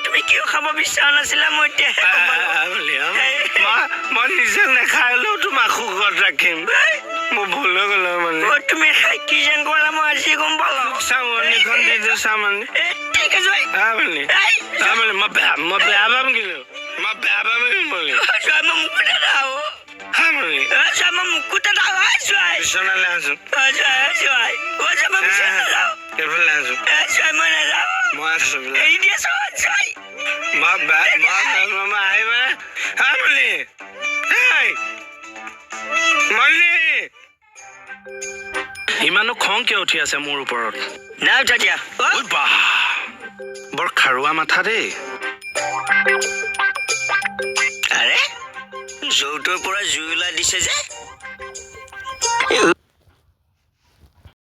তুমি কিয় খাব বিচৰা নাছিলা মই মই নিজে নেখালেও তোমাক সুখত ৰাখিম মোৰ ভুল হৈ গ'ল মানে তুমি খাই কি যেন কৰা মই আজি গম পালো চামনিখন দি দিওঁ চামনি ঠিক আছে মই বেয়া পাম কিন্তু মই বেয়া পাম বুলি মুকুতা দাও মুকুতা দাও বিচনালৈ আছো এইফালে আছো মই আছো ইমানো খং কিয় উঠি আছে মোৰ ওপৰত বৰ খাৰুৱা মাথা দেই আৰে যৌটোৰ পৰা জুই ওলাই দিছে যে